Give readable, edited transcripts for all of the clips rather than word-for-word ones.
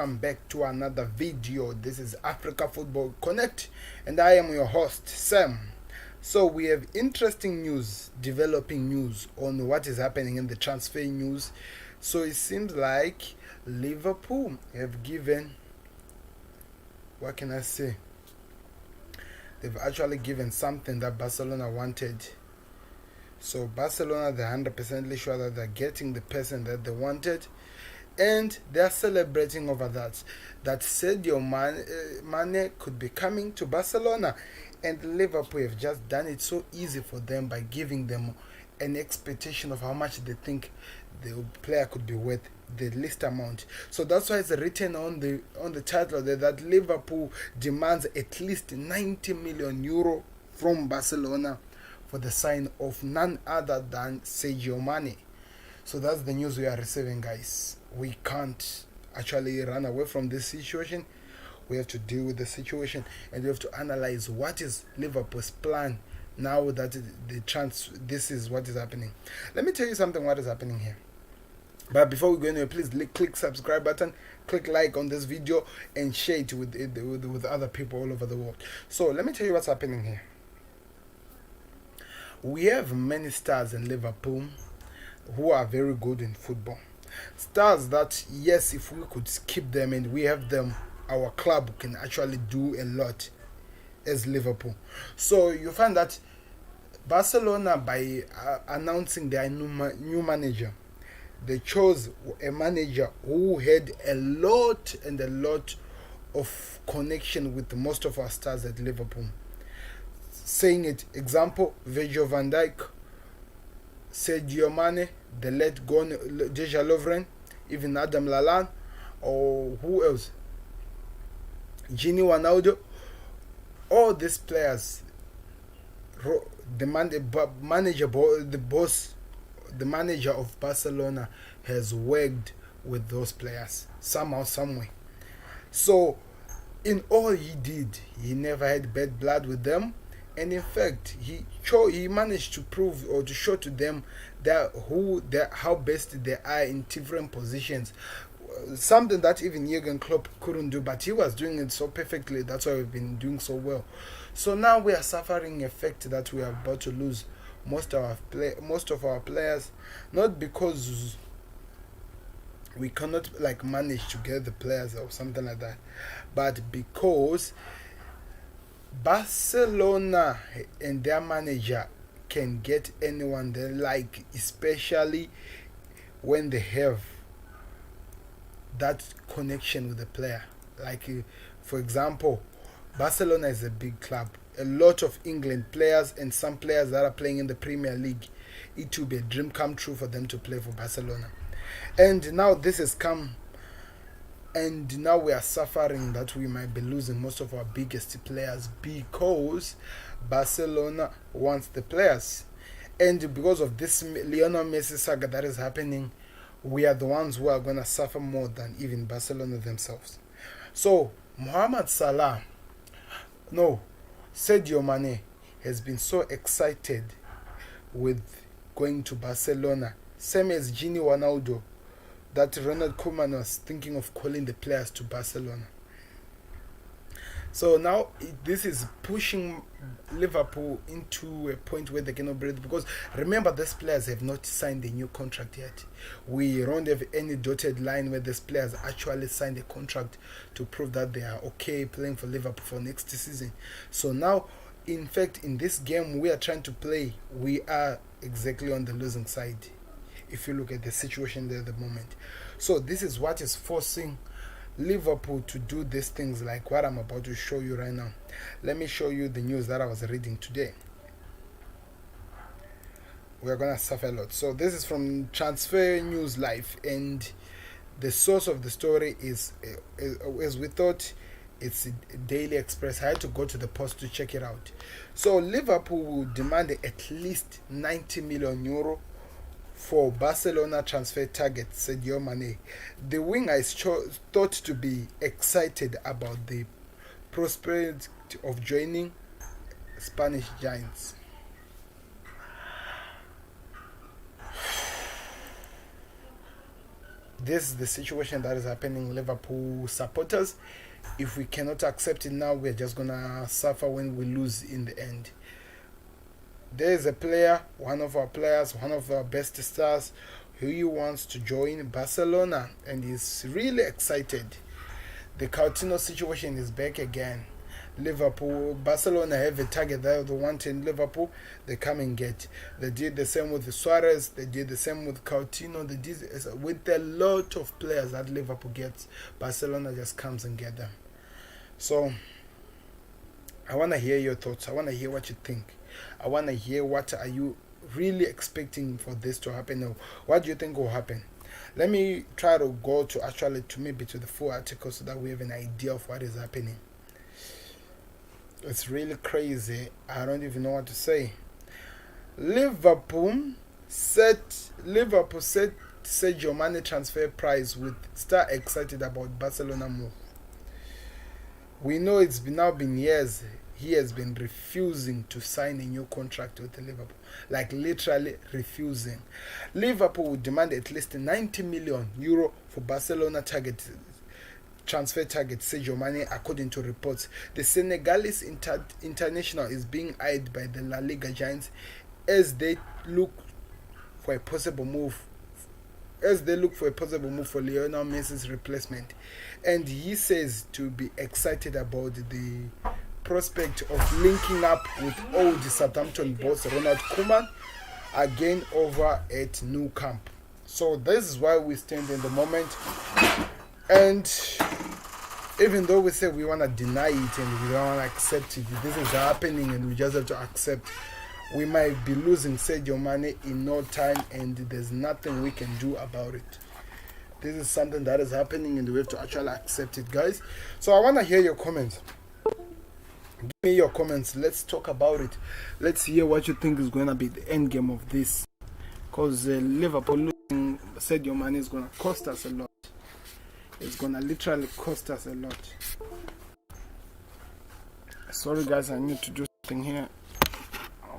welcome back to another video. This is Africa Football Connect and I am your host Sam. So we have interesting news, developing news on what is happening in the transfer news. So it seems like Liverpool have given, what can I say, they've actually given something that Barcelona wanted. So Barcelona, they're 100% sure that they're getting the person that they wanted, and they're celebrating over that Sadio Mané could be coming to Barcelona, and Liverpool have just done it so easy for them by giving them an expectation of how much they think the player could be worth, the least amount. So that's why it's written on the title there that Liverpool demands at least 90 million euro from Barcelona for the sign of none other than Sadio Mané. So that's the news we are receiving, guys. We can't actually run away from this situation. We have to deal with the situation, and we have to analyze what is Liverpool's plan now that this is what is happening. Let me tell you something what is happening here. But before we go anywhere, please click subscribe button, click like on this video, and share it with other people all over the world. So let me tell you what's happening here. We have many stars in Liverpool who are very good in football. Stars that, yes, if we could keep them and we have them, our club can actually do a lot as Liverpool. So you find that Barcelona, by announcing their new manager, they chose a manager who had a lot of connection with most of our stars at Liverpool. Saying it, example, Virgil van Dijk, Sadio Mané, the late gone Deja Lovren, even Adam Lallana, or who else? Gini Wijnaldum. All these players, the manager of Barcelona has worked with those players somehow, someway. So in all he did, he never had bad blood with them. And in fact, he managed to prove or to show to them how best they are in different positions. Something that even Jurgen Klopp couldn't do, but he was doing it so perfectly. That's why we've been doing so well. So now we are suffering effect that we are about to lose most of our players, not because we cannot manage to get the players or something like that, but because Barcelona and their manager can get anyone they like, especially when they have that connection with the player. For example, Barcelona is a big club. A lot of England players and some players that are playing in the Premier League, it will be a dream come true for them to play for Barcelona. And now this has come, and now we are suffering that we might be losing most of our biggest players because Barcelona wants the players. And because of this Lionel Messi saga that is happening, we are the ones who are going to suffer more than even Barcelona themselves. So Sadio Mané has been so excited with going to Barcelona, same as Gini Wijnaldum, that Ronald Koeman was thinking of calling the players to Barcelona. So now this is pushing Liverpool into a point where they cannot breathe, because remember, these players have not signed a new contract yet. We don't have any dotted line where these players actually signed a contract to prove that they are okay playing for Liverpool for next season. So now, in fact, in this game we are trying to play, we are exactly on the losing side if you look at the situation there at the moment. So this is what is forcing Liverpool to do these things like what I'm about to show you right now. Let me show you the news that I was reading today. We're gonna suffer a lot. So this is from Transfer News Live, and the source of the story is, as we thought, it's Daily Express. I had to go to the Post to check it out. So Liverpool will demand at least 90 million euro for Barcelona transfer target Sadio Mané. The winger is thought to be excited about the prospect of joining Spanish giants. This is the situation that is happening, Liverpool supporters. If we cannot accept it now, we're just gonna suffer when we lose in the end. There is a player, one of our players, one of our best stars, who he wants to join Barcelona and he's really excited. The Coutinho situation is back again. Barcelona have a target that they want in Liverpool, they come and get. They did the same with Suarez, they did the same with Coutinho, they did with a lot of players that Liverpool gets. Barcelona just comes and get them. So, I want to hear your thoughts. I want to hear what you think. I want to hear what are you really expecting for this to happen, or what do you think will happen. Let me try to go to maybe to the full article so that we have an idea of what is happening. It's really crazy. I don't even know what to say. Liverpool set Sadio Mané transfer price with Star excited about Barcelona move. We know it's now been years he has been refusing to sign a new contract with Liverpool. Like literally refusing. Liverpool would demand at least 90 million euro for Barcelona transfer target Sadio Mané, according to reports. The Senegalese international is being eyed by the La Liga giants as they look for a possible move for Lionel Messi's replacement. And he says to be excited about the prospect of linking up with old Southampton boss Ronald Koeman again over at Nou Camp. So this is why we stand in the moment. And even though we say we want to deny it and we don't want to accept it, this is happening and we just have to accept. We might be losing Sadio Mané in no time and there's nothing we can do about it. This is something that is happening and we have to actually accept it, guys. So I want to hear your comments. Give me your comments. Let's talk about it. Let's hear what you think is going to be the end game of this. Because Liverpool losing Sadio Mané is going to cost us a lot. It's going to literally cost us a lot. Sorry guys, I need to do something here.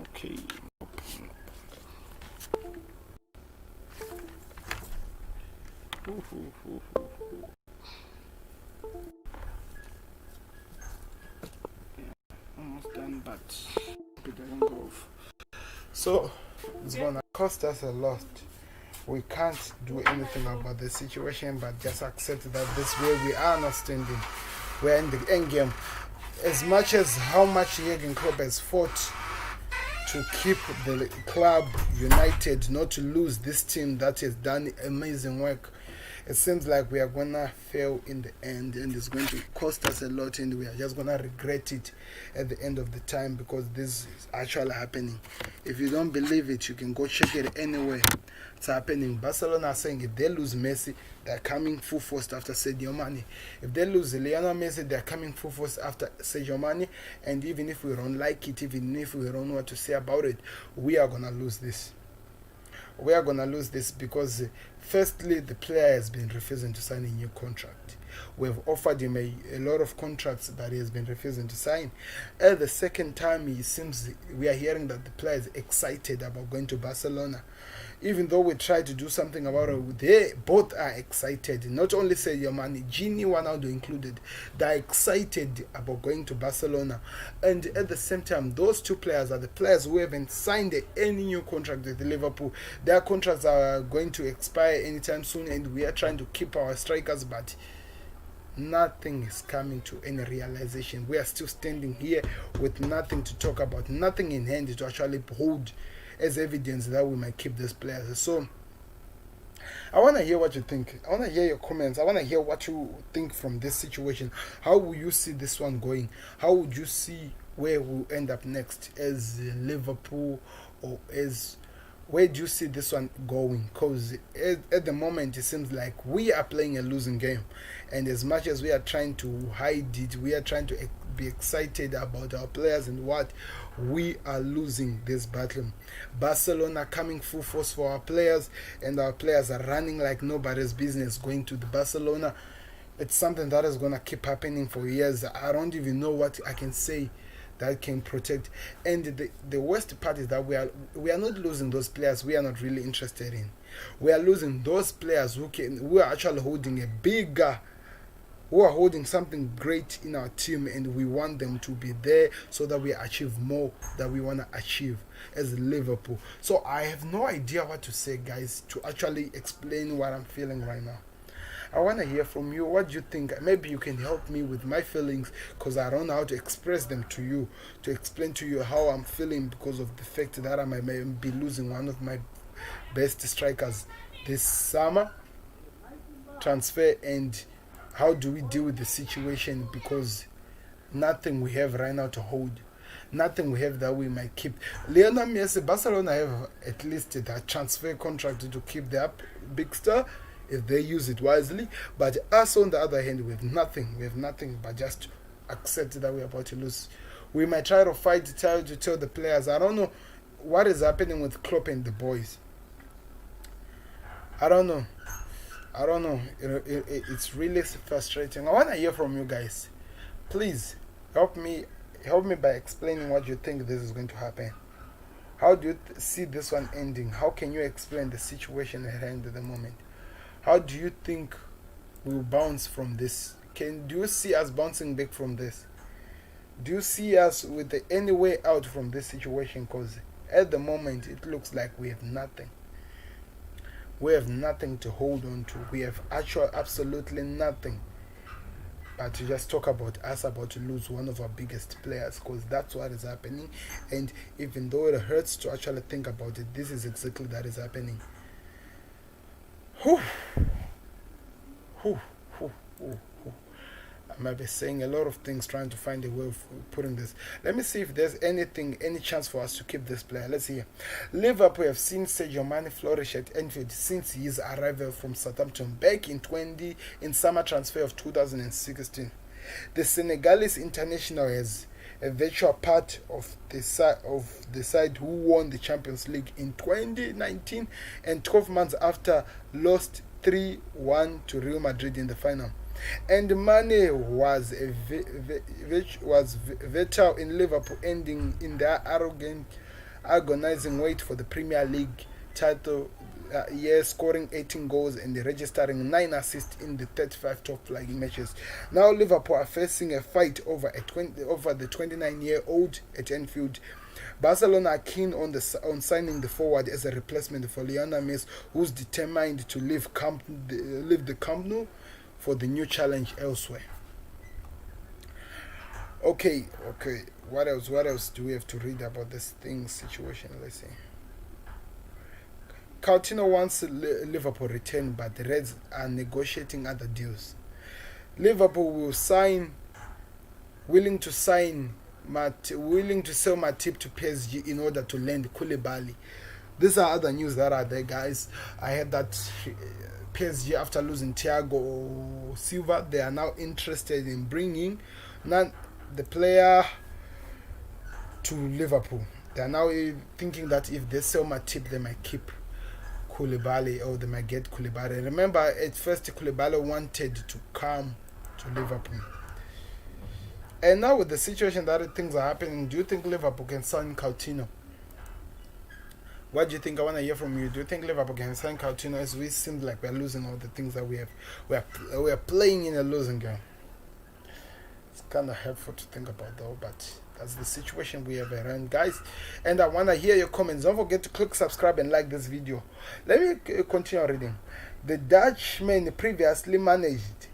Okay. Almost done, but it doesn't go off. So it's gonna cost us a lot. We can't do anything about the situation, but just accept that this way we are not standing. We're in the end game. As much as how much Jurgen Klopp has fought to keep the club united, not to lose this team that has done amazing work, it seems like we are gonna fail in the end and it's going to cost us a lot and we are just gonna regret it at the end of the time, because this is actually happening. If you don't believe it, you can go check it anywhere. It's happening. Barcelona are saying if they lose Messi, they're coming full force after Sadio Mané. If they lose Lionel Messi, they're coming full force after Sadio Mané. And even if we don't like it, even if we don't know what to say about it, we are gonna lose this. We are gonna lose this because firstly, the player has been refusing to sign a new contract. We've offered him a lot of contracts that he has been refusing to sign. At the second time, we are hearing that the player is excited about going to Barcelona. Even though we try to do something about it, they both are excited. Not only Sadio Mané, Gini Ronaldo included. They're excited about going to Barcelona. And at the same time, those two players are the players who haven't signed any new contract with Liverpool. Their contracts are going to expire anytime soon, and we are trying to keep our strikers, but nothing is coming to any realization. We are still standing here with nothing to talk about, nothing in hand to actually hold as evidence that we might keep these players. So I want to hear what you think. I want to hear your comments. I want to hear what you think from this situation. How will you see this one going? How would you see where we'll end up next as Liverpool, or as where do you see this one going? Because at the moment it seems like we are playing a losing game, and as much as we are trying to hide it, we are trying to be excited about our players and what, we are losing this battle. Barcelona coming full force for our players, and our players are running like nobody's business going to the Barcelona. It's something that is going to keep happening for years. I don't even know what I can say that can protect. And the worst part is that we are not losing those players we are not really interested in. We are losing those players who are actually holding who are holding something great in our team, and we want them to be there so that we achieve more that we want to achieve as Liverpool. So I have no idea what to say, guys, to actually explain what I'm feeling right now. I want to hear from you. What do you think? Maybe you can help me with my feelings, because I don't know how to express them to you, to explain to you how I'm feeling because of the fact that I might be losing one of my best strikers this summer transfer, and how do we deal with the situation, because nothing we have right now to hold, nothing we have that we might keep. Lionel Messi, Barcelona have at least that transfer contract to keep their big star if they use it wisely. But us, on the other hand, we have nothing. We have nothing but just accept that we're about to lose. We might try to fight, tell the players. I don't know what is happening with Klopp and the boys. I don't know. It's really frustrating. I want to hear from you guys. Please help me by explaining what you think this is going to happen. How do you see this one ending? How can you explain the situation at hand at the moment? How do you think we'll bounce from this? Do you see us bouncing back from this? Do you see us with any way out from this situation? Because at the moment it looks like we have nothing. We have nothing to hold on to. We have absolutely nothing. But to just talk about us about to lose one of our biggest players, because that's what is happening. And even though it hurts to actually think about it, this is exactly that is happening. Whew. Whew. Whew. Whew. Whew. I might be saying a lot of things, trying to find a way of putting this. Let me see if there's any chance for us to keep this player. Let's see. Liverpool have seen Sadio Mané flourish at Anfield since his arrival from Southampton back in summer transfer of 2016. The Senegalese international has a virtual part of the side who won the Champions League in 2019, and 12 months after lost 3-1 to Real Madrid in the final. And Mane was vital in Liverpool, ending in their agonizing wait for the Premier League title year, scoring 18 goals and registering 9 assists in the 35 top-flight matches. Now Liverpool are facing a fight over the 29-year-old at Anfield. Barcelona are keen on signing the forward as a replacement for Lionel Messi, who's determined to leave the Camp Nou for the new challenge elsewhere. Okay. What else do we have to read about this situation? Let's see. Coutinho wants Liverpool return, but the Reds are negotiating other deals. Liverpool willing to sell Matip to PSG in order to land Koulibaly. These are other news that are there, guys. I heard that PSG, after losing Thiago Silva, they are now interested in bringing the player to Liverpool. They are now thinking that if they sell Matip, they might keep Koulibaly, or they might get Koulibaly. Remember, at first Koulibaly wanted to come to Liverpool. And now with the situation that things are happening, do you think Liverpool can sign Coutinho? What do you think? I want to hear from you. Do you think Liverpool can sign Coutinho, as we seem like we're losing all the things that we have? We are playing in a losing game. It's kind of helpful to think about, though, but that's the situation we have around, guys. And I want to hear your comments. Don't forget to click subscribe and like this video. Let me continue reading. The Dutchman previously managed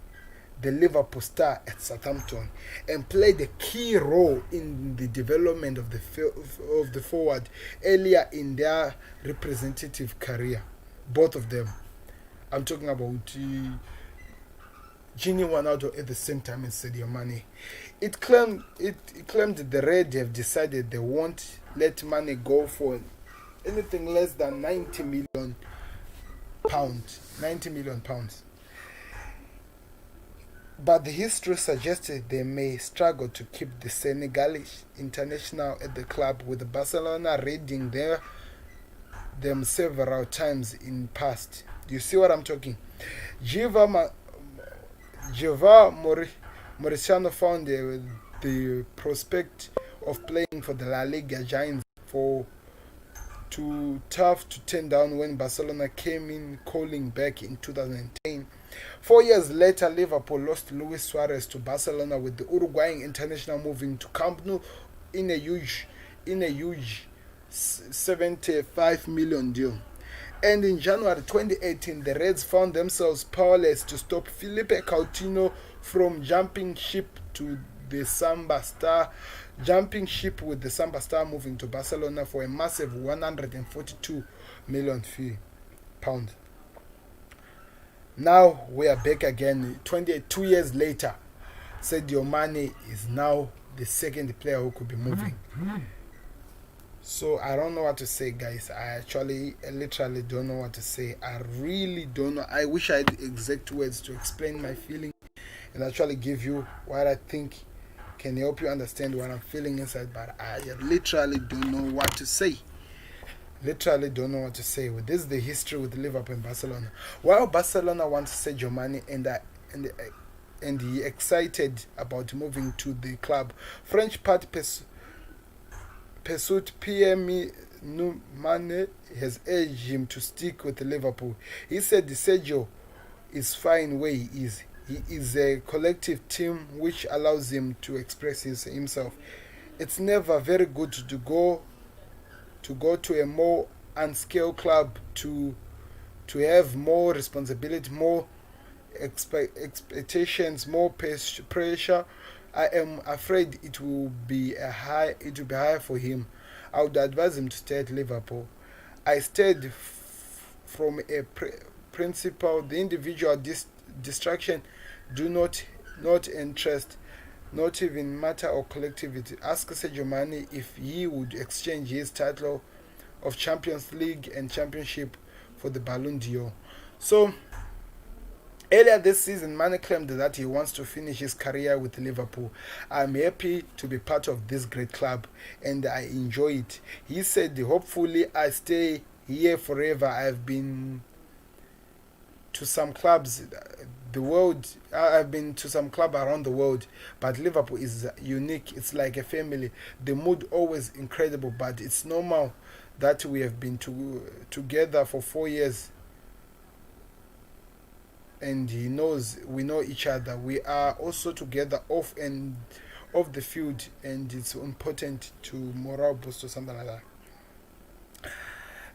the Liverpool star at Southampton and played a key role in the development of the forward earlier in their representative career. Both of them. I'm talking about Gini Ronaldo at the same time as Sadio Mané. It claimed the Reds have decided they won't let Mané go for anything less than 90 million pounds. 90 million pounds. But the history suggested they may struggle to keep the Senegalese international at the club, with Barcelona raiding them several times in past. Do you see what I'm talking? Giva Mauriciano found the prospect of playing for the La Liga Giants for too tough to turn down when Barcelona came in calling back in 2010. 4 years later, Liverpool lost Luis Suarez to Barcelona, with the Uruguayan international moving to Camp Nou in a huge 75 million deal. And in January 2018, the Reds found themselves powerless to stop Felipe Coutinho from jumping ship with the Samba Star moving to Barcelona for a massive 142 million pound. Now we are back again 22 years later. Sadio Mané is now the second player who could be moving. So I don't know what to say, guys. I literally don't know what to say. I really don't know. I wish I had exact words to explain my feeling and actually give you what I think can help you understand what I'm feeling inside, but I literally don't know what to say. Literally don't know what to say. This is the history with Liverpool and Barcelona. While Barcelona wants Sadio Mané and he excited about moving to the club, French party Pursuit PM Mané has urged him to stick with Liverpool. He said Sergio is fine where he is. He is a collective team which allows him to express himself. It's never very good to go to a more unskilled club to have more responsibility, more expectations, more pressure. I am afraid it will be high for him. I would advise him to stay at Liverpool. I stayed from a principle. The individual distraction do not interest, not even matter or collectivity. Ask Sadio Mané if he would exchange his title of Champions League and Championship for the Ballon d'Or. So earlier this season, Mané claimed that he wants to finish his career with Liverpool. I'm happy to be part of this great club and I enjoy it. He said, hopefully I stay here forever. I've been to some clubs I've been to some club around the world, but Liverpool is unique. It's like a family. The mood always incredible, but it's normal that we have been together for 4 years. And he knows we know each other. We are also together off the field, and it's important to morale boost or something like that.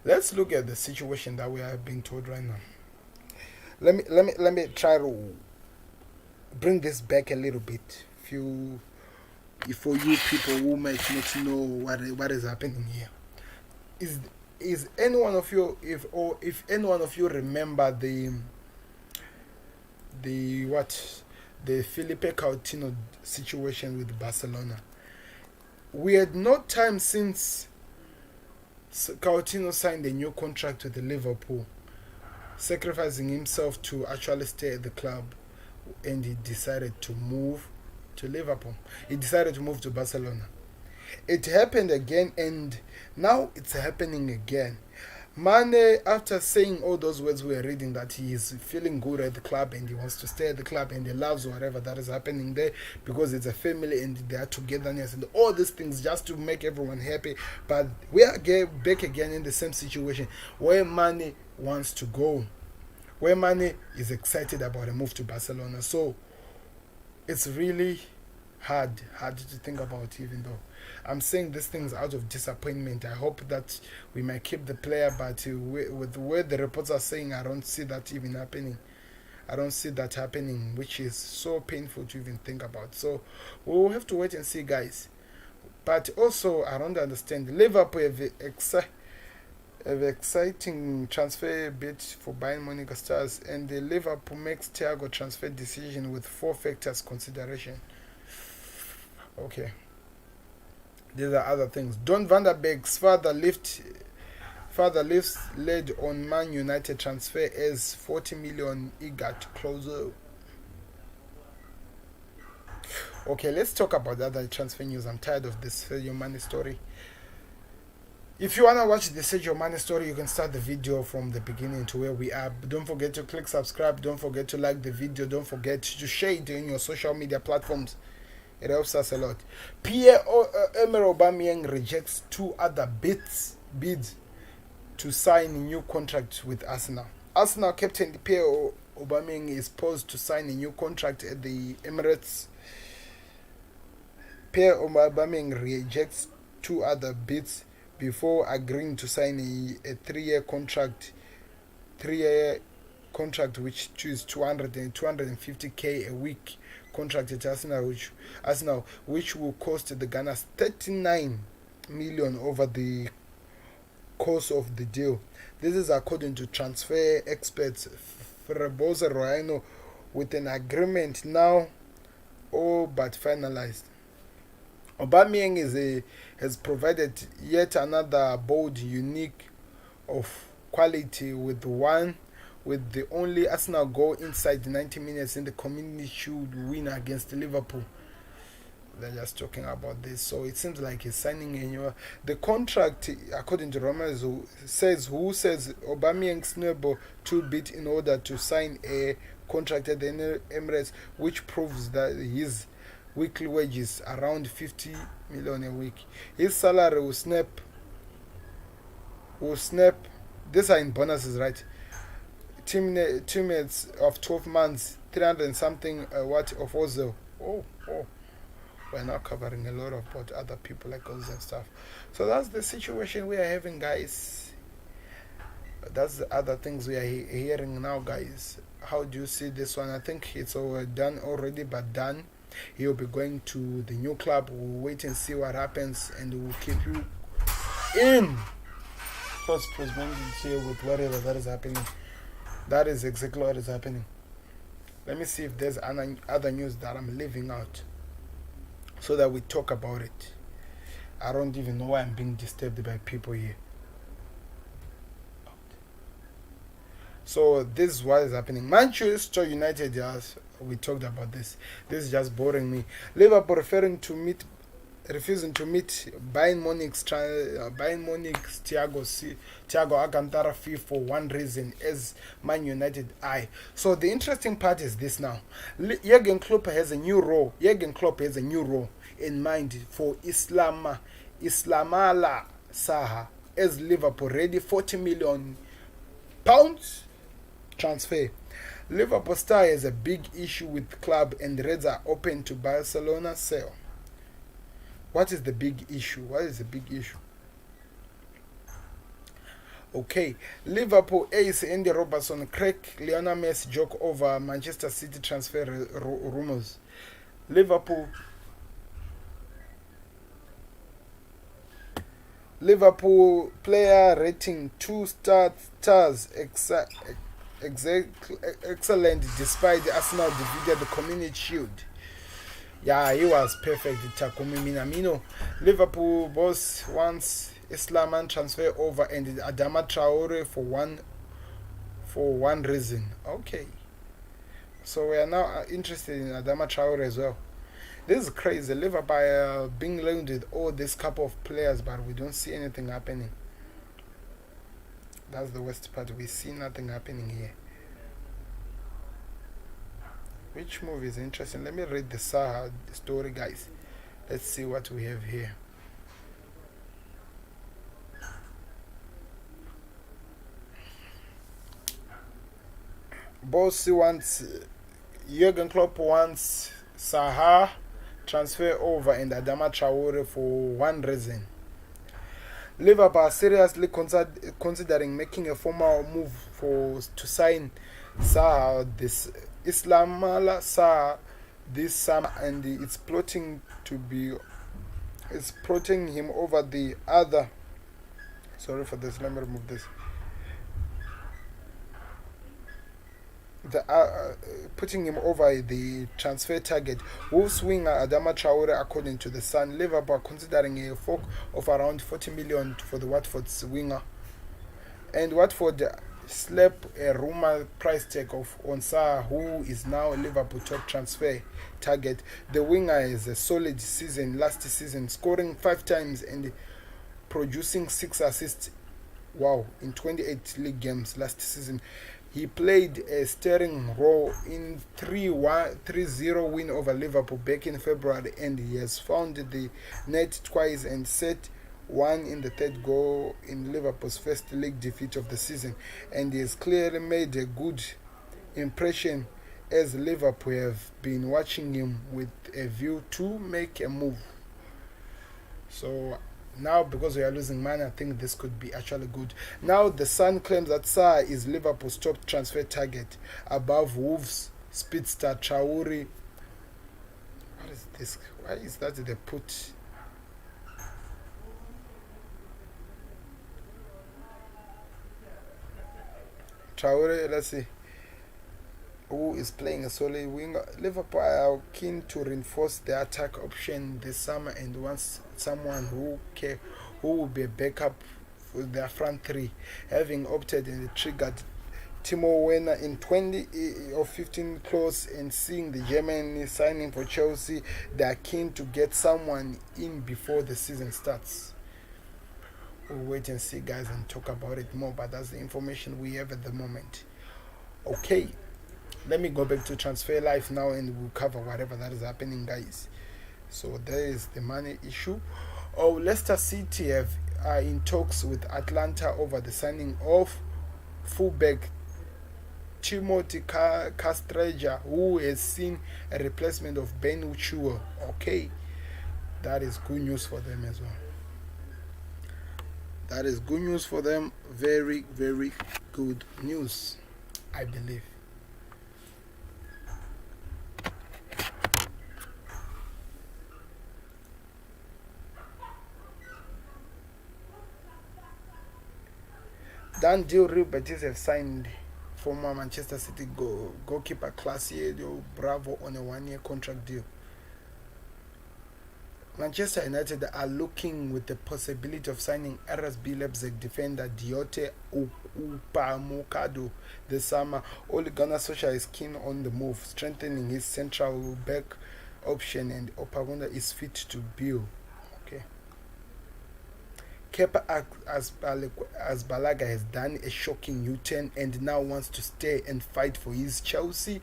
Let's look at the situation that we are being told right now. Let me try to bring this back a little bit for you people who might not know what is happening here. Is any one of you, if any one of you remember the Felipe Coutinho situation with Barcelona? We had no time since Coutinho signed a new contract with the Liverpool, sacrificing himself to actually stay at the club, and he decided to move to Liverpool. He decided to move to Barcelona. It happened again, and now it's happening again. Mane, after saying all those words we are reading, that he is feeling good at the club and he wants to stay at the club and he loves whatever that is happening there because it's a family and they are togetherness and all these things just to make everyone happy. But we are back again in the same situation where Mane wants to go, where Mane is excited about a move to Barcelona. So it's really hard to think about, even though I'm saying these things out of disappointment. I hope that we might keep the player, but with the way the reports are saying, I don't see that even happening. I don't see that happening, which is so painful to even think about. So we'll have to wait and see, guys. But also, I don't understand. Liverpool have exciting transfer bid for Bayern Munich stars, and the Liverpool makes Thiago transfer decision with 4 factors consideration. Okay. These are other things. Don van der Beek's father lifts lead on Man United transfer as 40 million eager to close. Okay, let's talk about the other transfer news. I'm tired of this Sadio Mané story. If you want to watch the Sadio Mané story, you can start the video from the beginning to where we are. But don't forget to click subscribe. Don't forget to like the video. Don't forget to share it in your social media platforms. It helps us a lot. Pierre-Emerick Aubameyang rejects 2 other bids to sign a new contract with Arsenal. Arsenal captain Pierre Aubameyang is poised to sign a new contract at the Emirates. Pierre Aubameyang rejects two other bids before agreeing to sign a 3-year contract. 3-year contract which choose 250k a week contract at Arsenal, which will cost the Gunners 39 million over the course of the deal. This is according to transfer experts Frebosa Royano, with an agreement now all but finalized. Aubameyang has provided yet another bold, unique of quality with the only Arsenal goal inside 90 minutes in the Community Shield win against Liverpool. They're just talking about this, so it seems like he's signing a new. The contract, according to Romans, says Aubameyang snowball 2 bid in order to sign a contract at the Emirates, which proves that his weekly wages around 50 million a week. His salary will snap. These are in bonuses, right? Teammates of 12 months, 300 and something what of Ozil. Oh. We're not covering a lot about other people like us and stuff. So that's the situation we are having, guys. That's the other things we are hearing now, guys. How do you see this one? I think it's all done already, but done. He'll be going to the new club. We'll wait and see what happens, and we'll keep you in close proximity with whatever that is happening. That is exactly what is happening. Let me see if there's other news that I'm leaving out, so that we talk about it. I don't even know why I'm being disturbed by people here. So this is what is happening. Manchester United, yes, we talked about this. This is just boring me. Liverpool refusing to meet Bayern Munich's Thiago Alcantara fee for one reason, as Man United eye. So the interesting part is this now. Jurgen Klopp has a new role. In mind for Islamala Saha as Liverpool ready £40 million transfer. Liverpool star has a big issue with club, and the Reds are open to Barcelona sale. What is the big issue? Okay, Liverpool ace Andy Robertson crack Lionel Messi joke over Manchester City transfer rumors. Liverpool player rating 2 stars excellent despite the Arsenal defeated the Community Shield. Yeah, he was perfect. Takumi Minamino. Liverpool boss wants Islaman transfer over and Adama Traore for one reason. Okay, so we are now interested in Adama Traore as well. This is crazy. Liverpool being linked with all this couple of players, but we don't see anything happening. That's the worst part. We see nothing happening here. Which movie is interesting? Let me read the Saha story, guys. Let's see what we have here. Jurgen Klopp wants Saha transfer over and Adama Traore for one reason. Liverpool are seriously considering making a formal move to sign Saha, this Islamala Saha, this summer, and it's plotting him over the other. Sorry for this. Let me remove this. Putting him over the transfer target. Wolves winger Adama Traore, according to the Sun. Liverpool are considering a fork of around 40 million for the Watford's winger, and Watford slapped a rumor price tag of Onsa, who is now Liverpool top transfer target. The winger has a solid season last season, scoring 5 times and producing 6 assists. Wow, in 28 league games last season. He played a steering role in 3-0 win over Liverpool back in February, and he has found the net twice and set one in the third goal in Liverpool's first league defeat of the season, and he has clearly made a good impression as Liverpool have been watching him with a view to make a move. So now, because we are losing money, I think this could be actually good. Now, the Sun claims that Sarr is Liverpool's top transfer target, above Wolves speedster Traore. What is this? Why is that they put? Traore, let's see, who is playing a solid winger. Liverpool are keen to reinforce their attack option this summer and wants someone who will be a backup for their front three, having opted and triggered Timo Werner in 20 or 15 clause and seeing the German signing for Chelsea. They are keen to get someone in before the season starts. We'll wait and see, guys, and talk about it more, but that's the information we have at the moment. Okay, let me go back to transfer life now and we'll cover whatever that is happening, guys. So there is the money issue. Oh, Leicester City are in talks with Atlanta over the signing of fullback Timothy Castreja, who has seen a replacement of Ben Uchua. Okay, that is good news for them as well. That is good news for them. Very, very good news, I believe. Dan deal, Real Betis have signed former Manchester City goalkeeper Claudio Bravo on a 1-year contract deal. Manchester United are looking with the possibility of signing RSB Leipzig defender Diote Upamecano this summer. Ole Gunnar Solskjaer is keen on the move, strengthening his central back option, and Upamecano is fit to build. Okay. Kepa Azbalaga has done a shocking U-turn and now wants to stay and fight for his Chelsea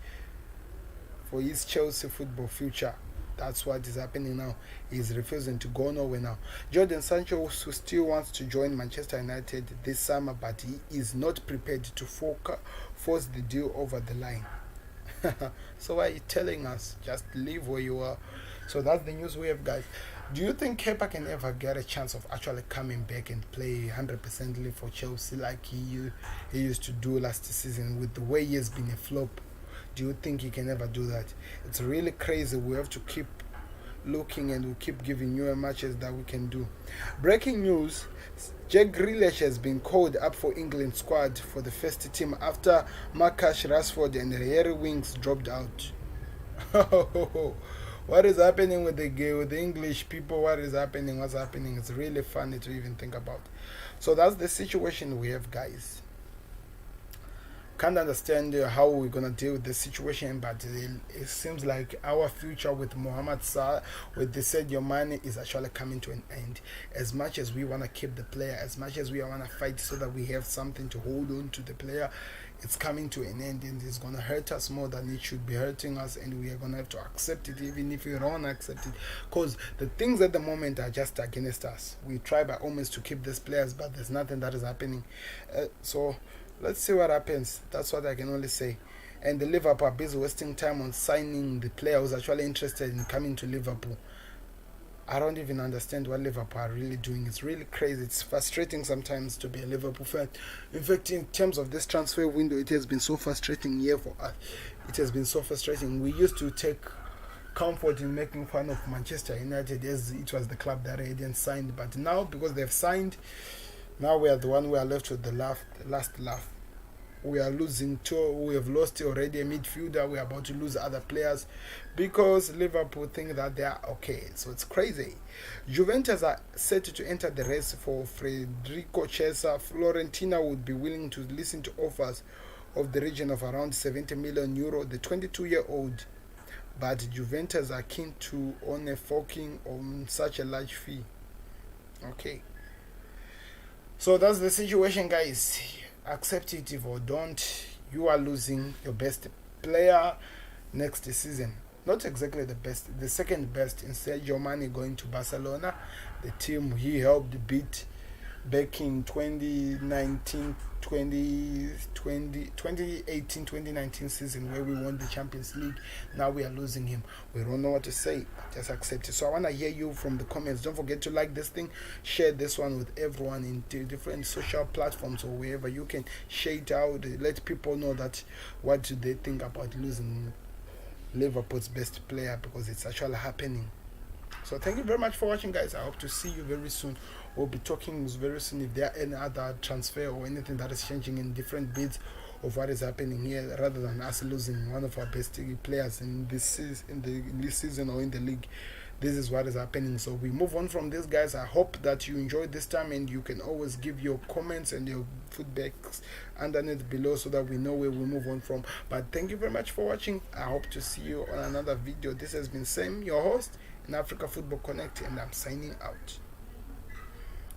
football future. That's what is happening now. He's refusing to go nowhere now. Jadon Sancho, who still wants to join Manchester United this summer, but he is not prepared to force the deal over the line. So why are you telling us? Just leave where you are. So that's the news we have, guys. Do you think Kepa can ever get a chance of actually coming back and play 100% for Chelsea like he used to do last season, with the way he has been a flop? Do you think he can ever do that? It's really crazy. We have to keep looking and we'll keep giving you matches that we can do. Breaking news: Jack Grealish has been called up for England squad for the first team after Marcus Rashford and Harry Winks dropped out. What is happening with the English people? What is happening? What's happening? It's really funny to even think about. So that's the situation we have, guys. Can't understand how we're gonna deal with the situation, but it seems like our future with Mohamed Salah, with the Sadio Mané, is actually coming to an end. As much as we wanna keep the player, as much as we wanna fight so that we have something to hold on to the player, it's coming to an end, and it's gonna hurt us more than it should be hurting us, and we are gonna have to accept it, even if we don't wanna accept it, because the things at the moment are just against us. We try by almost to keep these players, but there's nothing that is happening. So let's see what happens. That's what I can only say. And the Liverpool are busy wasting time on signing the player who's actually interested in coming to Liverpool. I don't even understand what Liverpool are really doing. It's really crazy. It's frustrating sometimes to be a Liverpool fan. In fact, in terms of this transfer window, it has been so frustrating here for us. It has been so frustrating. We used to take comfort in making fun of Manchester United as it was the club that hadn't signed. But now, because they've signed, now we are the one we are left with the last laugh. We are losing two. We have lost already a midfielder. We are about to lose other players because Liverpool think that they are okay. So it's crazy. Juventus are set to enter the race for Federico Chiesa. Fiorentina would be willing to listen to offers of the region of around 70 million euro. The 22-year-old, but Juventus are keen to own a forking on such a large fee. Okay. So that's the situation, guys. Accept it if or don't. You are losing your best player next season. not exactly the best, the second best in Sadio Mané going to Barcelona, the team he helped beat back in 2019 2018 2019 season where we won the Champions League. Now we are losing him. We don't know what to say. Just accept it. So I want to hear you from the comments. Don't forget to like this thing, share this one with everyone in different social platforms or wherever you can. Share it out, let people know that what do they think about losing Liverpool's best player, because it's actually happening. So thank you very much for watching, guys. I hope to see you very soon. We'll be talking very soon if there are any other transfer or anything that is changing in different bids of what is happening here, rather than us losing one of our best players in this season or in the league. This is what is happening. So we move on from this, guys. I hope that you enjoyed this time, and you can always give your comments and your feedbacks underneath below so that we know where we move on from. But thank you very much for watching. I hope to see you on another video. This has been Sam, your host in Africa Football Connect, and I'm signing out.